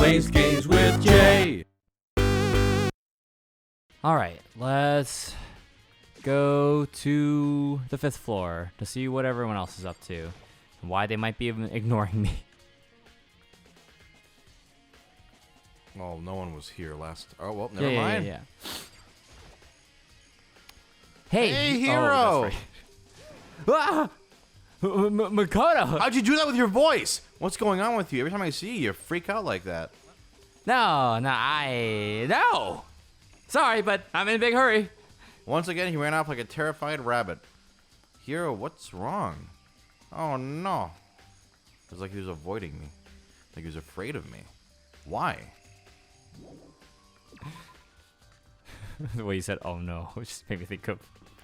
plays games with Jay. Alright, let's go to the 5th floor to see what everyone else is up to and why they might be ignoring me. Well, no one was here last. Oh, well, never mind. Yeah. Hey, hero! Oh, that's right. Makoto! How'd you do that with your voice? What's going on with you? Every time I see you freak out like that. No. Sorry, but I'm in a big hurry. Once again, he ran off like a terrified rabbit. Hero, what's wrong? Oh, no. It was like he was avoiding me. Like he was afraid of me. Why? The way you said, oh no, just made me think of,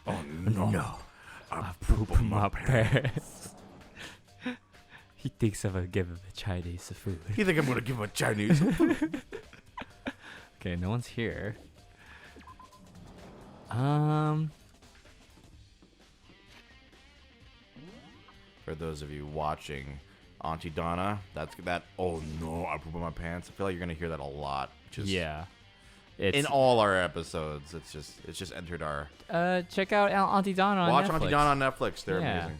Oh, no. I poop my pants. He thinks I'm gonna give him a Chinese food. You think I'm going to give him a Chinese food? Okay, no one's here. For those of you watching, Auntie Donna, that's that. Oh no, I poop in my pants. I feel like you're gonna hear that a lot. Yeah. In all our episodes, it's just entered our. Check out Auntie Donna on Netflix. Watch Auntie Donna on Netflix. They're amazing.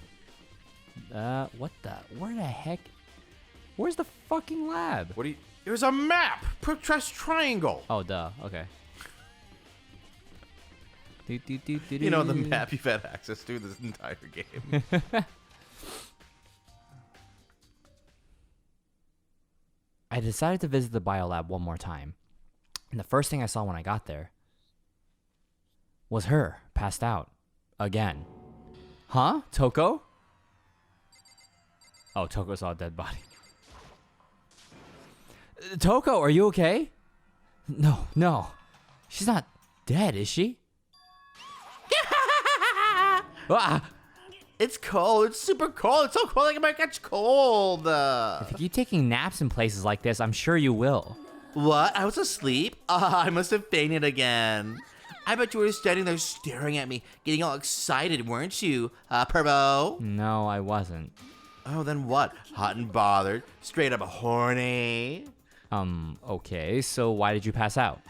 Where the heck? Where's the fucking lab? What do you? There's a map. Press triangle. Oh, duh. Okay. You know the map you've had access to this entire game. I decided to visit the biolab one more time. And the first thing I saw when I got there was her, passed out. Again. Huh? Toko? Oh, Toko saw a dead body. Toko, are you okay? No. She's not dead, is she? Ah! It's cold. It's super cold. It's so cold I might catch cold. If you keep taking naps in places like this, I'm sure you will. What? I was asleep? I must have fainted again. I bet you were standing there staring at me, getting all excited, weren't you, Perbo? No, I wasn't. Oh, then what? Hot and bothered? Straight up horny? Okay, so why did you pass out?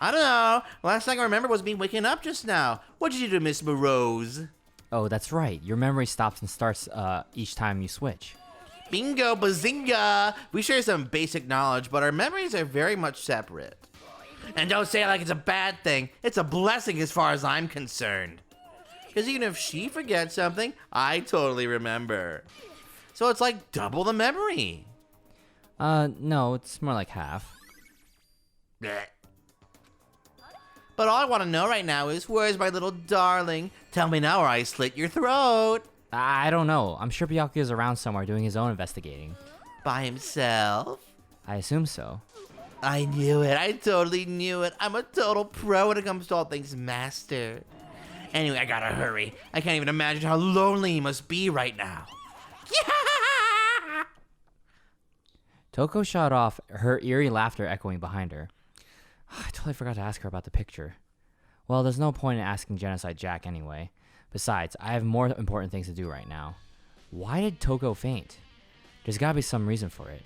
I don't know. Last thing I remember was me waking up just now. What did you do, Miss Morose? Oh, that's right. Your memory stops and starts each time you switch. Bingo, bazinga! We share some basic knowledge, but our memories are very much separate. And don't say it like it's a bad thing. It's a blessing as far as I'm concerned. Because even if she forgets something, I totally remember. So it's like double the memory. No, it's more like half. Blech. But all I want to know right now is, where's my little darling? Tell me now or I slit your throat. I don't know. I'm sure Byakuya is around somewhere doing his own investigating. By himself? I assume so. I knew it. I totally knew it. I'm a total pro when it comes to all things master. Anyway, I gotta hurry. I can't even imagine how lonely he must be right now. Toko shot off, her eerie laughter echoing behind her. I totally forgot to ask her about the picture. Well, there's no point in asking Genocide Jack anyway. Besides, I have more important things to do right now. Why did Toko faint? There's gotta be some reason for it.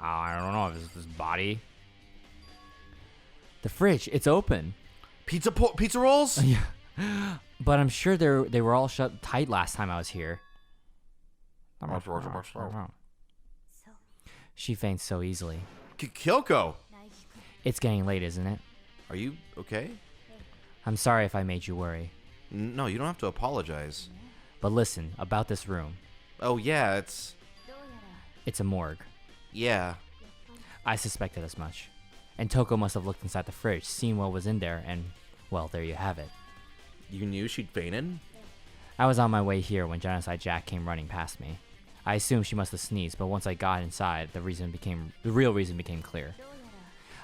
I don't know if it's this body. The fridge, it's open. Pizza rolls? Yeah. But I'm sure they were all shut tight last time I was here. She faints so easily. Kyoko! It's getting late, isn't it? Are you okay? I'm sorry if I made you worry. No, you don't have to apologize. But listen, about this room. Oh, yeah, it's a morgue. Yeah. I suspected as much. And Toko must have looked inside the fridge, seen what was in there, and, well, there you have it. You knew she'd fainted? I was on my way here when Genocide Jack came running past me. I assumed she must have sneezed, but once I got inside, the real reason became clear.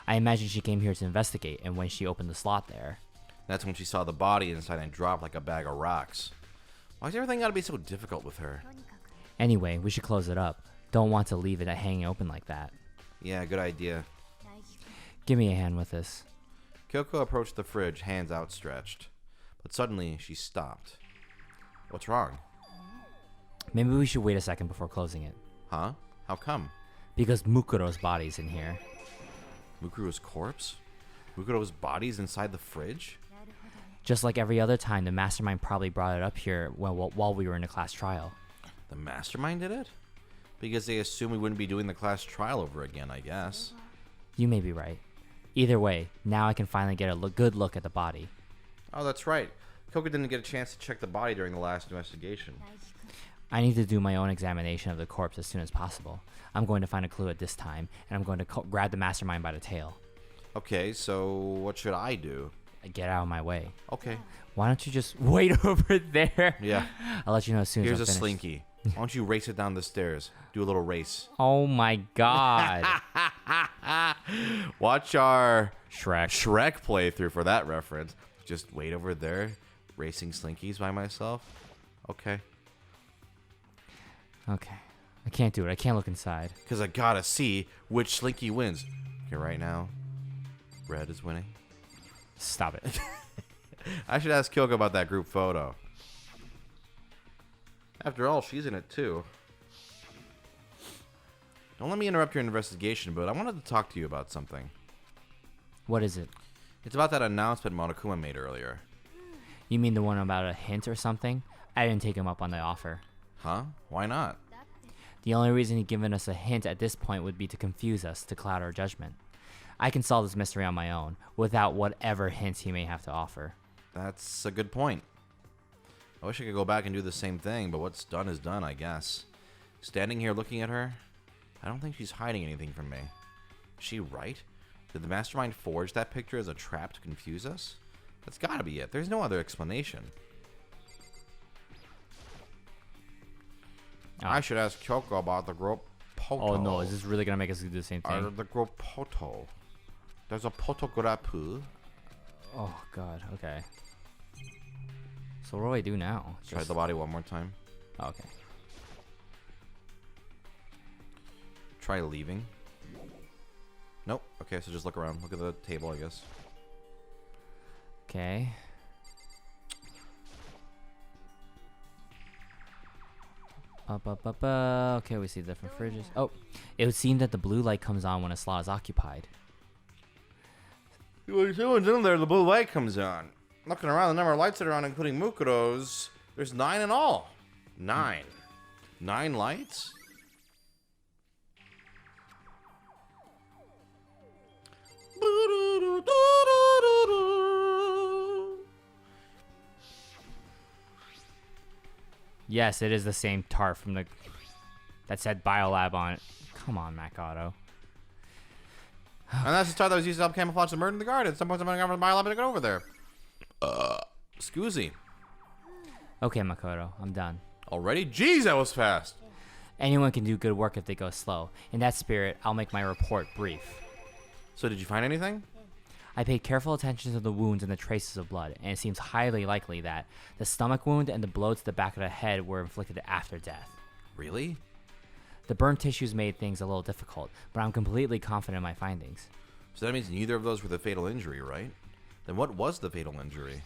I imagined she came here to investigate, and when she opened the slot there... That's when she saw the body inside and dropped like a bag of rocks. Why's everything gotta be so difficult with her? Anyway, we should close it up. Don't want to leave it hanging open like that. Yeah, good idea. Give me a hand with this. Kyoko approached the fridge, hands outstretched. But suddenly, she stopped. What's wrong? Maybe we should wait a second before closing it. Huh? How come? Because Mukuro's body's in here. Mukuro's corpse? Mukuro's body's inside the fridge? Just like every other time, the mastermind probably brought it up here while we were in a class trial. The mastermind did it? Because they assumed we wouldn't be doing the class trial over again, I guess. You may be right. Either way, now I can finally get a good look at the body. Oh, that's right. Toko didn't get a chance to check the body during the last investigation. I need to do my own examination of the corpse as soon as possible. I'm going to find a clue at this time, and I'm going to grab the mastermind by the tail. Okay, so what should I do? Get out of my way. Okay. Why don't you just wait over there? Yeah. I'll let you know as soon as Here's I'm a finished. slinky. Why don't you race it down the stairs? Do a little race. Oh my god. Watch our Shrek. Shrek playthrough for that reference. Just wait over there, racing slinkies by myself. Okay. Okay. I can't do it. I can't look inside. Because I gotta see which slinky wins. Okay, right now, red is winning. Stop it. I should ask Kyoko about that group photo. After all, she's in it too. Don't let me interrupt your investigation, but I wanted to talk to you about something. What is it? It's about that announcement Monokuma made earlier. You mean the one about a hint or something? I didn't take him up on the offer. Huh? Why not? The only reason he'd given us a hint at this point would be to confuse us, to cloud our judgment. I can solve this mystery on my own, without whatever hints he may have to offer. That's a good point. I wish I could go back and do the same thing, but what's done is done, I guess. Standing here looking at her, I don't think she's hiding anything from me. Is she right? Did the mastermind forge that picture as a trap to confuse us? That's gotta be it. There's no other explanation. Oh. I should ask Kyoko about the group Poto. Oh no, is this really gonna make us do the same thing? The group Poto. There's a photograph. Oh god, okay. So what do I do now? Try the body one more time. Oh, okay. Try leaving. Nope. Okay, so just look around. Look at the table, I guess. Okay. Up. Okay, we see different fridges. Oh, it would seem that the blue light comes on when a slot is occupied. When someone's in there, the blue light comes on. Looking around, the number of lights that are on, including Mukuro's, there's 9 in all. 9. 9 lights? Yes, it is the same tart from the that said Biolab on it. Come on, Makoto. And that's the star that was used to help camouflage the murder in the garden. At some point, someone got from the biolab to get over there. Scoozy. Okay, Makoto, I'm done. Already? Jeez, that was fast. Anyone can do good work if they go slow. In that spirit, I'll make my report brief. So did you find anything? I paid careful attention to the wounds and the traces of blood, and it seems highly likely that the stomach wound and the blow to the back of the head were inflicted after death. Really? The burn tissues made things a little difficult, but I'm completely confident in my findings. So that means neither of those were the fatal injury, right? Then what was the fatal injury?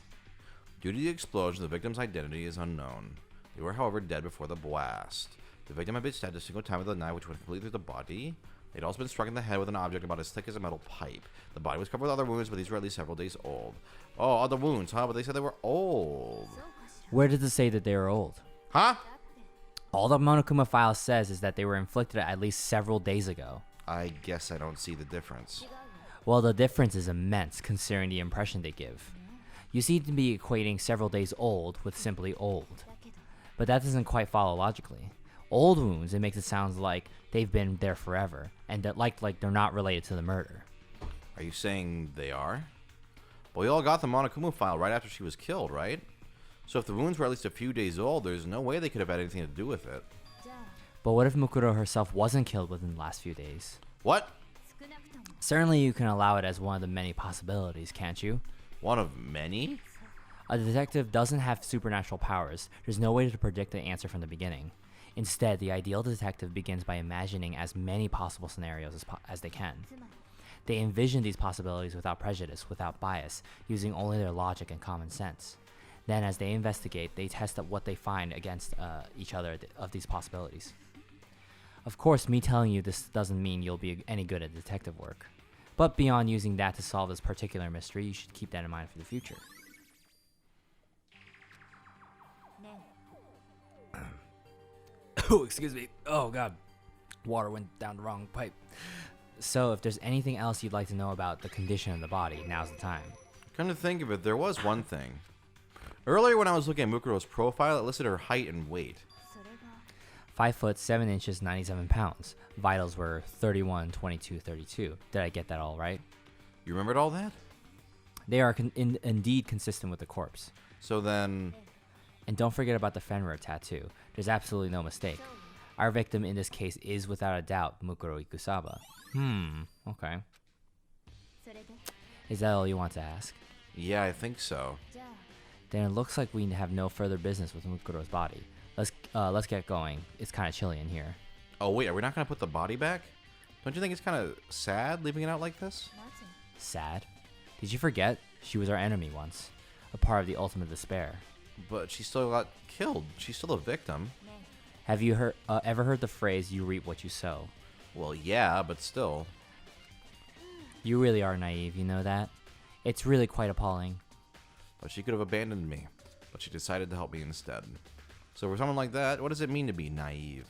Due to the explosion, the victim's identity is unknown. They were, however, dead before the blast. The victim had been stabbed a single time with a knife which went completely through the body. They'd also been struck in the head with an object about as thick as a metal pipe. The body was covered with other wounds, but these were at least several days old. Oh, other wounds, huh? But they said they were old. Where does it say that they were old? Huh? All the Monokuma file says is that they were inflicted at least several days ago. I guess I don't see the difference. Well, the difference is immense considering the impression they give. You seem to be equating several days old with simply old. But that doesn't quite follow logically. Old wounds, it makes it sound like they've been there forever, and that like they're not related to the murder. Are you saying they are? Well, we all got the Monokuma file right after she was killed, right? So if the wounds were at least a few days old, there's no way they could have had anything to do with it. But what if Mukuro herself wasn't killed within the last few days? What? Certainly you can allow it as one of the many possibilities, can't you? One of many? A detective doesn't have supernatural powers. There's no way to predict the answer from the beginning. Instead, the ideal detective begins by imagining as many possible scenarios as they can. They envision these possibilities without prejudice, without bias, using only their logic and common sense. Then, as they investigate, they test what they find against each other of these possibilities. Of course, me telling you this doesn't mean you'll be any good at detective work. But beyond using that to solve this particular mystery, you should keep that in mind for the future. Oh, excuse me. Oh, God. Water went down the wrong pipe. So, if there's anything else you'd like to know about the condition of the body, now's the time. Come to think of it, there was one thing. Earlier when I was looking at Mukuro's profile, it listed her height and weight. 5 foot 7 inches, 97 pounds. Vitals were 31, 22, 32. Did I get that all right? You remembered all that? They are indeed consistent with the corpse. So then... And don't forget about the Fenrir tattoo. There's absolutely no mistake. Our victim in this case is without a doubt Mukuro Ikusaba. Okay. Is that all you want to ask? Yeah, I think so. Then it looks like we have no further business with Mukuro's body. Let's get going. It's kind of chilly in here. Oh wait, are we not going to put the body back? Don't you think it's kind of sad leaving it out like this? Sad? Did you forget? She was our enemy once. A part of the ultimate despair. But she still got killed. She's still a victim. Have you ever heard the phrase, you reap what you sow? Well, yeah, but still. You really are naive, you know that? It's really quite appalling. But she could have abandoned me. But she decided to help me instead. So for someone like that, what does it mean to be naive?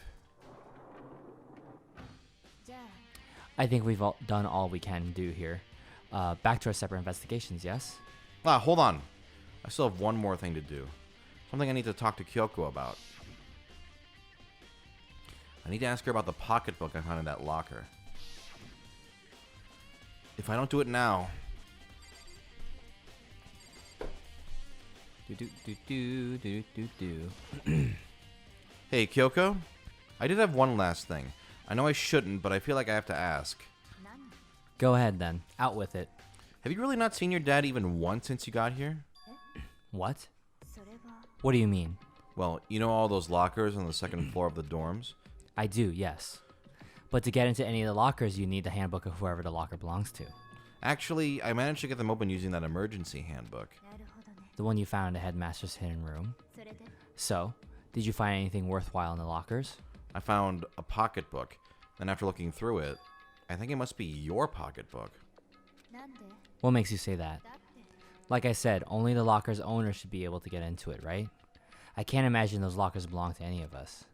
I think we've done all we can do here. Back to our separate investigations, yes? Ah, hold on. I still have one more thing to do. Something I need to talk to Kyoko about. I need to ask her about the pocketbook I found in that locker. If I don't do it now... Hey, Kyoko? I did have one last thing. I know I shouldn't, but I feel like I have to ask. Go ahead then. Out with it. Have you really not seen your dad even once since you got here? What? What do you mean? Well, you know all those lockers on the second floor of the dorms? I do, yes. But to get into any of the lockers, you need the handbook of whoever the locker belongs to. Actually, I managed to get them open using that emergency handbook. The one you found in the headmaster's hidden room. So, did you find anything worthwhile in the lockers? I found a pocketbook, and after looking through it, I think it must be your pocketbook. What makes you say that? Like I said, only the locker's owner should be able to get into it, right? I can't imagine those lockers belong to any of us.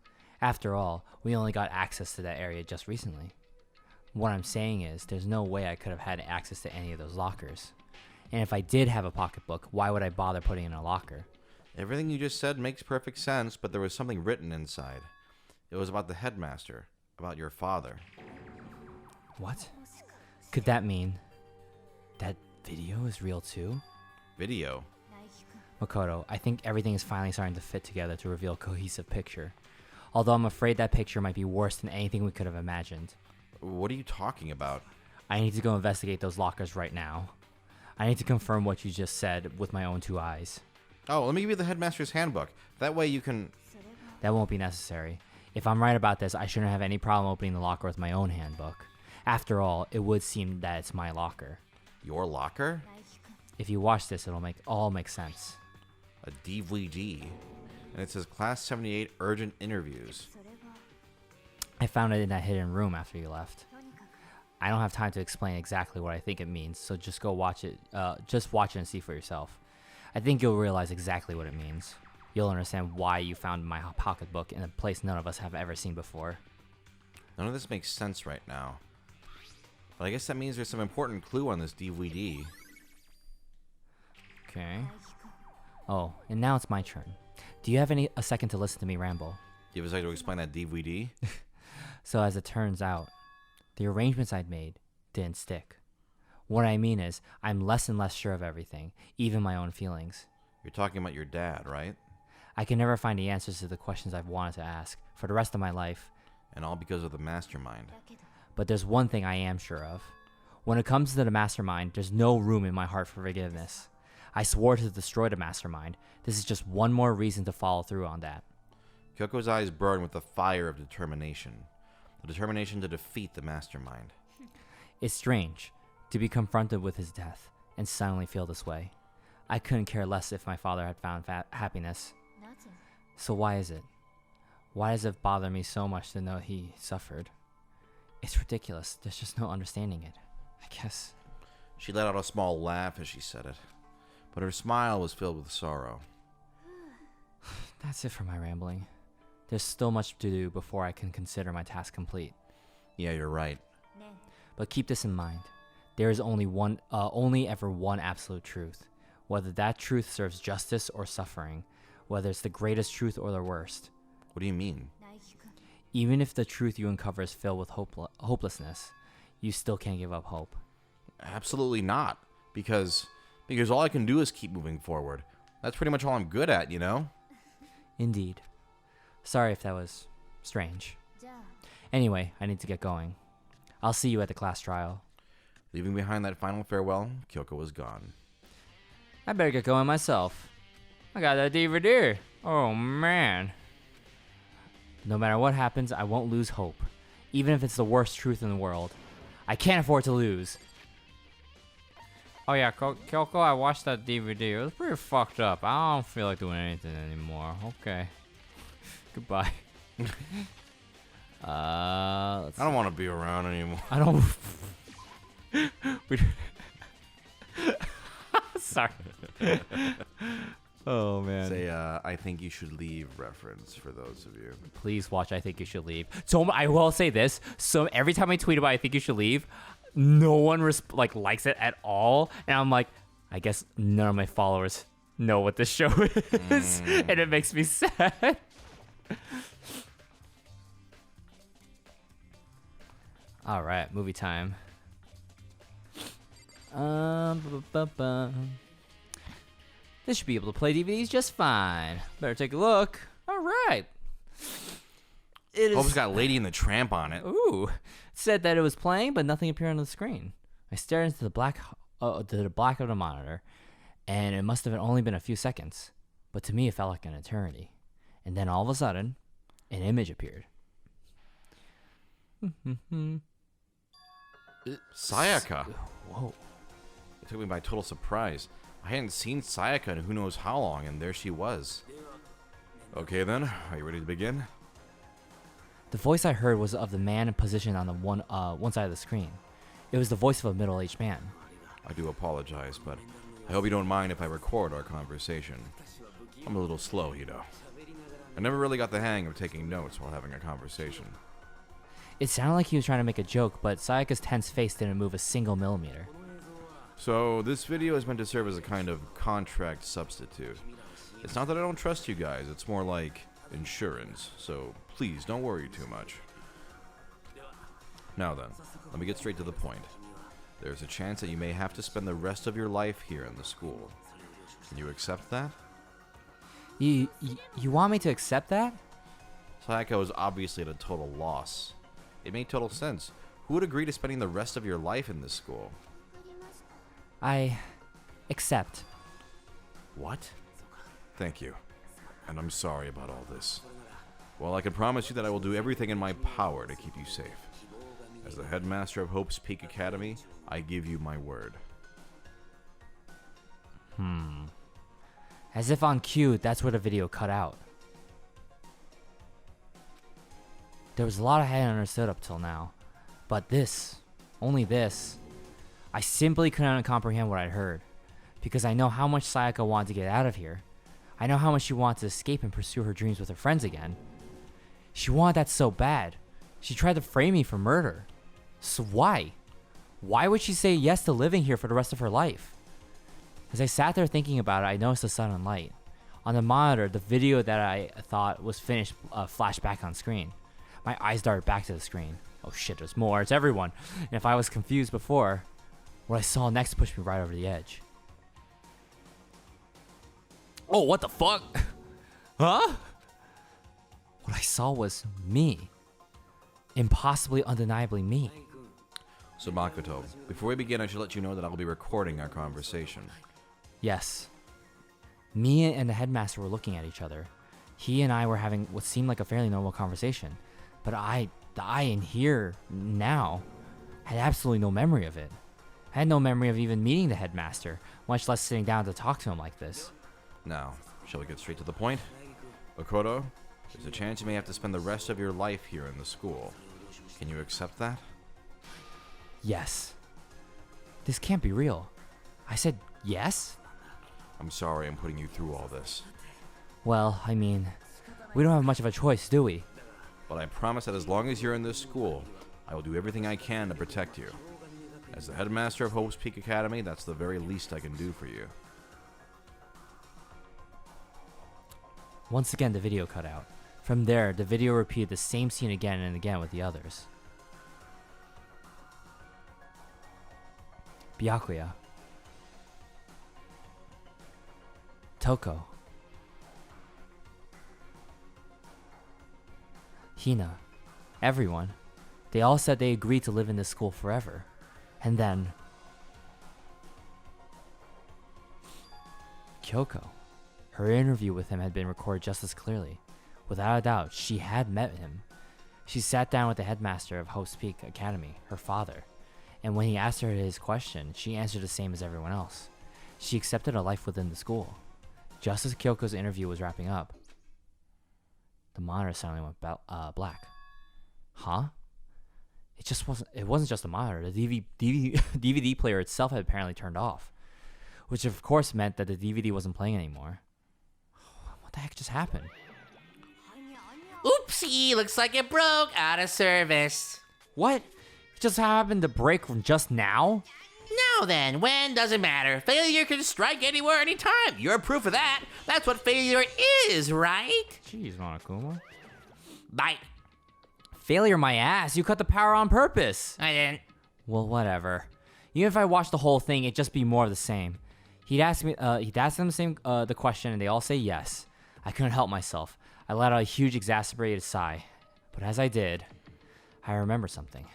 After all, we only got access to that area just recently. What I'm saying is, there's no way I could have had access to any of those lockers. And if I did have a pocketbook, why would I bother putting it in a locker? Everything you just said makes perfect sense, but there was something written inside. It was about the headmaster, about your father. What? Could that mean that video is real too? Video? Makoto, I think everything is finally starting to fit together to reveal a cohesive picture. Although I'm afraid that picture might be worse than anything we could have imagined. What are you talking about? I need to go investigate those lockers right now. I need to confirm what you just said with my own 2 eyes. Oh, let me give you the headmaster's handbook. That way you can... That won't be necessary. If I'm right about this, I shouldn't have any problem opening the locker with my own handbook. After all, it would seem that it's my locker. Your locker? If you watch this, it'll all make sense. A DVD. And it says Class 78 Urgent Interviews. I found it in that hidden room after you left. I don't have time to explain exactly what I think it means, so just go watch it. Just watch it and see for yourself. I think you'll realize exactly what it means. You'll understand why you found my pocketbook in a place none of us have ever seen before. None of this makes sense right now. But I guess that means there's some important clue on this DVD. Okay. Oh, and now it's my turn. Do you have a second to listen to me ramble? Do you have a second to explain that DVD? So as it turns out, the arrangements I'd made didn't stick. What I mean is, I'm less and less sure of everything, even my own feelings. You're talking about your dad, right? I can never find the answers to the questions I've wanted to ask for the rest of my life. And all because of the mastermind. But there's one thing I am sure of. When it comes to the mastermind, there's no room in my heart for forgiveness. I swore to destroy the mastermind. This is just one more reason to follow through on that. Kyoko's eyes burn with the fire of determination. The determination to defeat the mastermind. It's strange to be confronted with his death and suddenly feel this way. I couldn't care less if my father had found happiness. So why is it? Why does it bother me so much to know he suffered? It's ridiculous. There's just no understanding it. I guess. She let out a small laugh as she said it, but her smile was filled with sorrow. That's it for my rambling. There's still much to do before I can consider my task complete. Yeah, you're right. But keep this in mind. There is only ever one absolute truth. Whether that truth serves justice or suffering, whether it's the greatest truth or the worst. What do you mean? Even if the truth you uncover is filled with hopelessness, you still can't give up hope. Absolutely not. Because all I can do is keep moving forward. That's pretty much all I'm good at, you know? Indeed. Sorry if that was strange. Anyway, I need to get going. I'll see you at the class trial. Leaving behind that final farewell, Kyoko was gone. I better get going myself. I got that DVD. Oh, man. No matter what happens, I won't lose hope. Even if it's the worst truth in the world. I can't afford to lose. Oh yeah, Kyoko, I watched that DVD. It was pretty fucked up. I don't feel like doing anything anymore. Okay. Goodbye. I don't want to be around anymore. I don't... Sorry. Oh, man. Say, I think you should leave reference for those of you. Please watch I Think You Should Leave. So I will say this. So every time I tweet about I Think You Should Leave, no one likes it at all. And I'm like, I guess none of my followers know what this show is. And it makes me sad. All right, movie time. This should be able to play DVDs just fine. Better take a look. All right. It is. Hope's got Lady and the Tramp on it. Ooh. It said that it was playing, but nothing appeared on the screen. I stared into the black of the monitor, and it must have only been a few seconds. But to me, it felt like an eternity. And then all of a sudden, an image appeared. Sayaka. Whoa. It took me by total surprise. I hadn't seen Sayaka in who knows how long, and there she was. Okay then, are you ready to begin? The voice I heard was of the man positioned on the one side of the screen. It was the voice of a middle-aged man. I do apologize, but I hope you don't mind if I record our conversation. I'm a little slow, you know. I never really got the hang of taking notes while having a conversation. It sounded like he was trying to make a joke, but Sayaka's tense face didn't move a single millimeter. So, this video is meant to serve as a kind of contract substitute. It's not that I don't trust you guys, it's more like insurance, so please don't worry too much. Now then, let me get straight to the point. There's a chance that you may have to spend the rest of your life here in the school. Can you accept that? You want me to accept that? Sayaka was obviously at a total loss. It made total sense. Who would agree to spending the rest of your life in this school? I accept. What? Thank you. And I'm sorry about all this. Well, I can promise you that I will do everything in my power to keep you safe. As the headmaster of Hope's Peak Academy, I give you my word. As if on cue, that's where the video cut out. There was a lot I hadn't understood up till now. But this, only this, I simply couldn't comprehend what I'd heard. Because I know how much Sayaka wanted to get out of here. I know how much she wanted to escape and pursue her dreams with her friends again. She wanted that so bad. She tried to frame me for murder. So why? Why would she say yes to living here for the rest of her life? As I sat there thinking about it, I noticed a sudden light. On the monitor, the video that I thought was finished flashed back on screen. My eyes darted back to the screen. Oh shit, there's more. It's everyone. And if I was confused before, what I saw next pushed me right over the edge. Oh, what the fuck? Huh? What I saw was me. Impossibly, undeniably me. So Makoto, before we begin, I should let you know that I will be recording our conversation. Yes. Me and the headmaster were looking at each other. He and I were having what seemed like a fairly normal conversation. But I in here now had absolutely no memory of it. I had no memory of even meeting the headmaster, much less sitting down to talk to him like this. Now, shall we get straight to the point? Makoto, there's a chance you may have to spend the rest of your life here in the school. Can you accept that? Yes. This can't be real. I said yes? I'm sorry I'm putting you through all this. Well, I mean, we don't have much of a choice, do we? But I promise that as long as you're in this school, I will do everything I can to protect you. As the headmaster of Hope's Peak Academy, that's the very least I can do for you. Once again, the video cut out. From there, the video repeated the same scene again and again with the others. Byakuya. Toko. Hina. Everyone. They all said they agreed to live in this school forever. And then... Kyoko. Her interview with him had been recorded just as clearly. Without a doubt, she had met him. She sat down with the headmaster of Hope's Peak Academy, her father, and when he asked her his question, she answered the same as everyone else. She accepted a life within the school. Just as Kyoko's interview was wrapping up, the monitor suddenly went black. Huh? It wasn't just a monitor. The DVD player itself had apparently turned off, which of course meant that the DVD wasn't playing anymore. What the heck just happened? Oopsie, looks like it broke. Out of service. What? It just happened to break from just now? Now then, when doesn't matter. Failure can strike anywhere, anytime. You're proof of that. That's what failure is, right? Jeez, Monokuma. Bye. Failure my ass. You cut the power on purpose. I didn't. Well, whatever. Even if I watched the whole thing, it'd just be more of the same. He'd ask them the question, and they all say yes. I couldn't help myself. I let out a huge exasperated sigh. But as I did, I remembered something.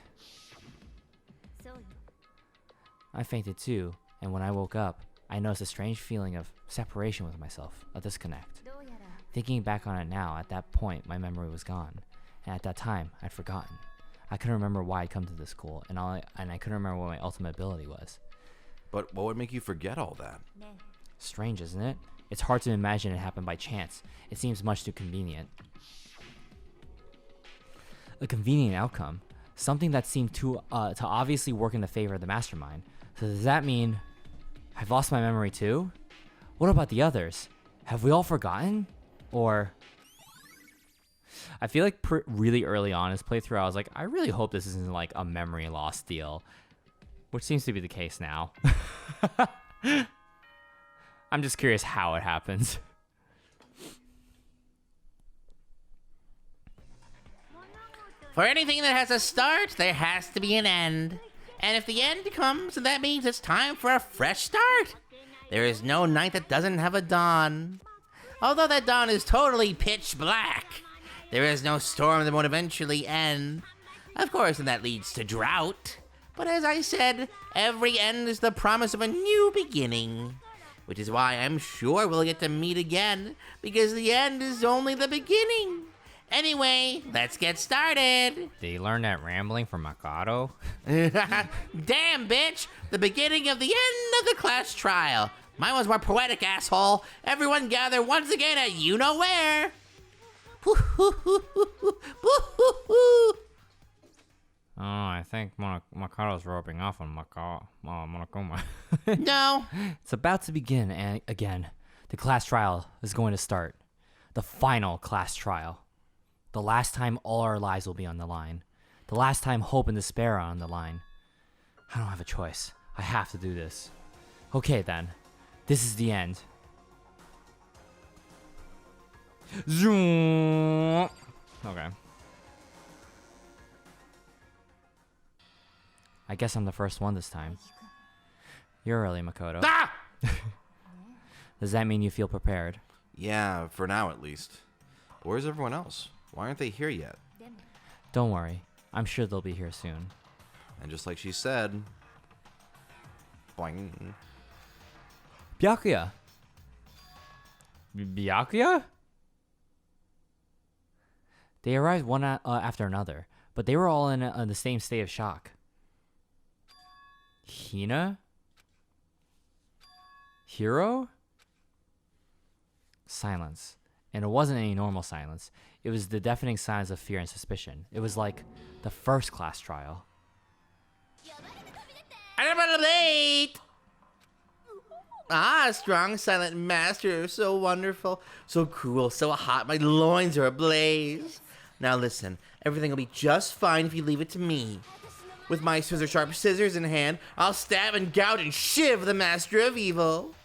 I fainted too, and when I woke up, I noticed a strange feeling of separation with myself, a disconnect. Thinking back on it now, at that point, my memory was gone. And at that time, I'd forgotten. I couldn't remember why I'd come to this school, and I couldn't remember what my ultimate ability was. But what would make you forget all that? Strange, isn't it? It's hard to imagine it happened by chance. It seems much too convenient. A convenient outcome. Something that seemed to obviously work in the favor of the mastermind. So does that mean I've lost my memory too? What about the others? Have we all forgotten? Or... I feel like really early on in this playthrough, I was like, I really hope this isn't like a memory loss deal. Which seems to be the case now. I'm just curious how it happens. For anything that has a start, there has to be an end. And if the end comes, that means it's time for a fresh start. There is no night that doesn't have a dawn. Although that dawn is totally pitch black. There is no storm that won't eventually end. Of course, and that leads to drought. But as I said, every end is the promise of a new beginning. Which is why I'm sure we'll get to meet again, because the end is only the beginning. Anyway, let's get started. Did you learn that rambling from Makoto? Damn, bitch! The beginning of the end of the class trial. Mine was more poetic, asshole. Everyone gather once again at you-know-where. Oh, I think Makoto's rubbing off on Monokuma. No. It's about to begin, and again, the class trial is going to start. The final class trial. The last time all our lives will be on the line. The last time hope and despair are on the line. I don't have a choice. I have to do this. Okay then. This is the end. Zoom. Okay. I guess I'm the first one this time. You're early, Makoto. Ah! Does that mean you feel prepared? Yeah, for now at least. Where's everyone else? Why aren't they here yet? Don't worry. I'm sure they'll be here soon. And just like she said... Boing. Byakuya! Byakuya? They arrived one after another, but they were all in the same state of shock. Hina? Hiro? Silence. And it wasn't any normal silence. It was the deafening silence of fear and suspicion. It was like the first class trial. I late. Ah, strong, silent master. So wonderful. So cool. So hot. My loins are ablaze. Now listen. Everything will be just fine if you leave it to me. With my scissor-sharp scissors in hand, I'll stab and gouge and shiv the master of evil.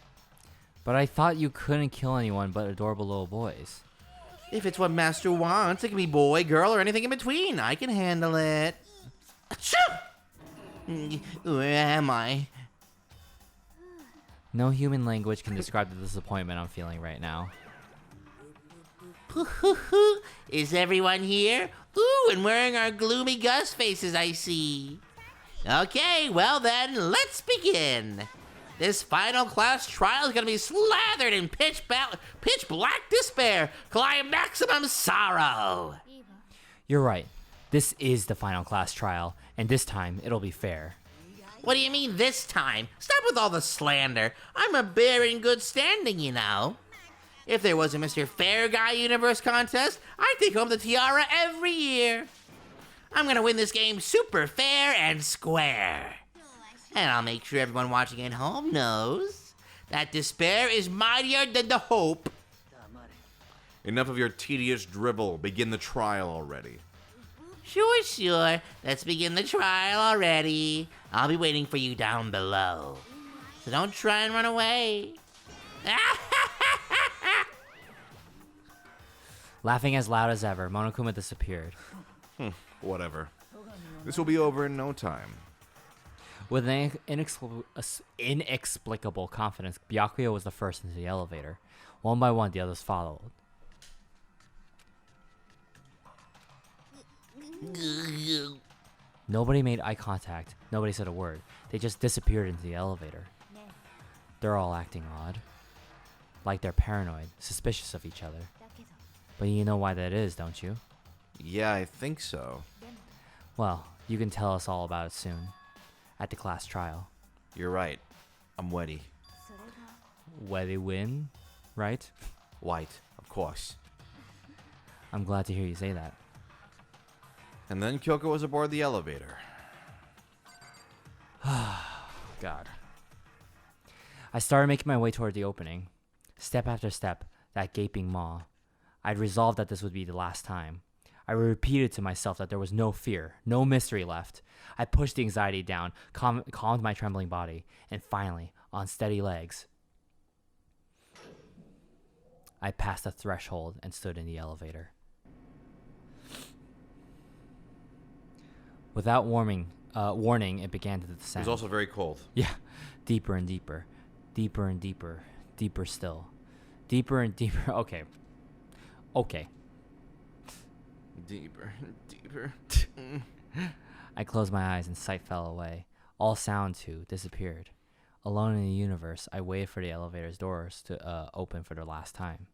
But I thought you couldn't kill anyone but adorable little boys. If it's what master wants, it can be boy, girl, or anything in between. I can handle it. Achoo! Where am I? No human language can describe the disappointment I'm feeling right now. Is everyone here? Ooh, and wearing our gloomy Gus faces, I see. Okay, well then, let's begin. This final class trial is gonna be slathered in pitch black despair, maximum sorrow. You're right. This is the final class trial, and this time it'll be fair. What do you mean this time? Stop with all the slander. I'm a bear in good standing, you know. If there was a Mr. Fair Guy Universe contest, I'd take home the tiara every year. I'm gonna win this game super fair and square. And I'll make sure everyone watching at home knows that despair is mightier than the hope. Enough of your tedious dribble. Begin the trial already. Sure. Let's begin the trial already. I'll be waiting for you down below. So don't try and run away. Laughing as loud as ever, Monokuma disappeared. Whatever. This will be over in no time. With an inexplicable confidence, Byakuya was the first into the elevator. One by one, the others followed. Nobody made eye contact. Nobody said a word. They just disappeared into the elevator. They're all acting odd. Like they're paranoid, suspicious of each other. But you know why that is, don't you? Yeah, I think so. Well, you can tell us all about it soon. At the class trial. You're right. I'm Weddy. Weddy win, right? White, of course. I'm glad to hear you say that. And then Kyoko was aboard the elevator. God. I started making my way toward the opening. Step after step, that gaping maw. I'd resolved that this would be the last time. I repeated to myself that there was no fear, no mystery left. I pushed the anxiety down, calmed my trembling body, and finally, on steady legs, I passed the threshold and stood in the elevator. Without warning, it began to It descend. was also very cold. Yeah, deeper and deeper, deeper and deeper, deeper still, deeper and deeper. Okay. Deeper, deeper. I closed my eyes and sight fell away. All sound, too, disappeared. Alone in the universe, I waited for the elevator's doors to open for the last time.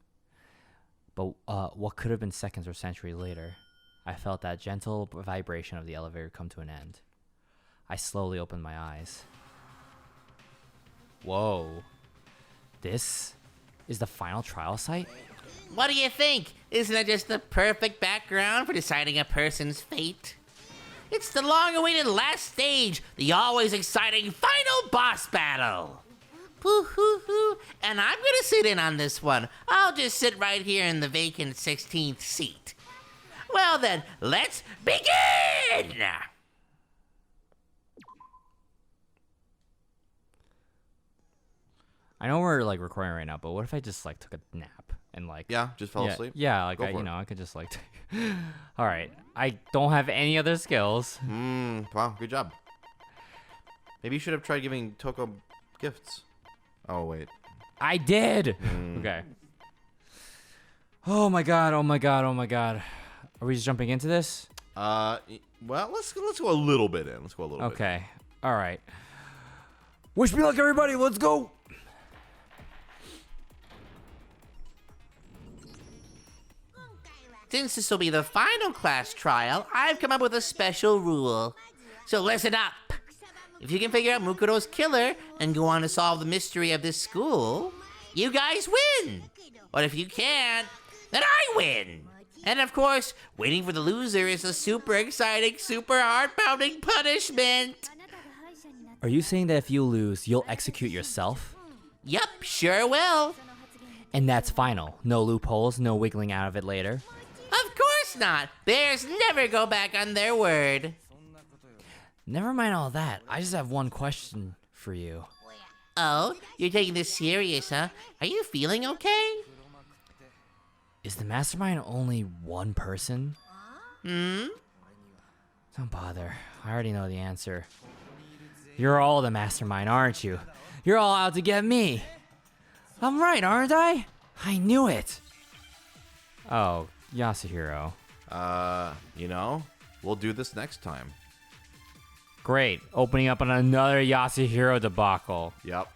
But what could have been seconds or centuries later, I felt that gentle vibration of the elevator come to an end. I slowly opened my eyes. Whoa. This is the final trial site? What do you think? Isn't that just the perfect background for deciding a person's fate? It's the long-awaited last stage, the always exciting final boss battle. Poo-hoo-hoo. And I'm gonna sit in on this one. I'll just sit right here in the vacant 16th seat. Well then, let's begin! I know we're like recording right now, but what if I just like took a nap and like Yeah, just fell asleep? Yeah, like Go for it. I could just like all right. I don't have any other skills. Wow, good job. Maybe you should have tried giving Toko gifts. Oh, wait. I did. Okay. Oh my god. Are we just jumping into this? Well, let's go a little bit in. Let's go a little bit. Okay. All right. Wish me luck, everybody. Let's go. Since this will be the final class trial, I've come up with a special rule. So listen up. If you can figure out Makoto's killer and go on to solve the mystery of this school, you guys win. But if you can't, then I win. And of course, waiting for the loser is a super exciting, super heart-pounding punishment. Are you saying that if you lose, you'll execute yourself? Yup, sure will. And that's final. No loopholes, no wiggling out of it later. Of course not. Bears never go back on their word. Never mind all that. I just have one question for you. Oh, you're taking this serious, huh? Are you feeling okay? Is the mastermind only one person? Hmm? Don't bother. I already know the answer. You're all the mastermind, aren't you? You're all out to get me. I'm right, aren't I? I knew it. Oh, Yasuhiro. We'll do this next time. Great. Opening up on another Yasuhiro debacle. Yep.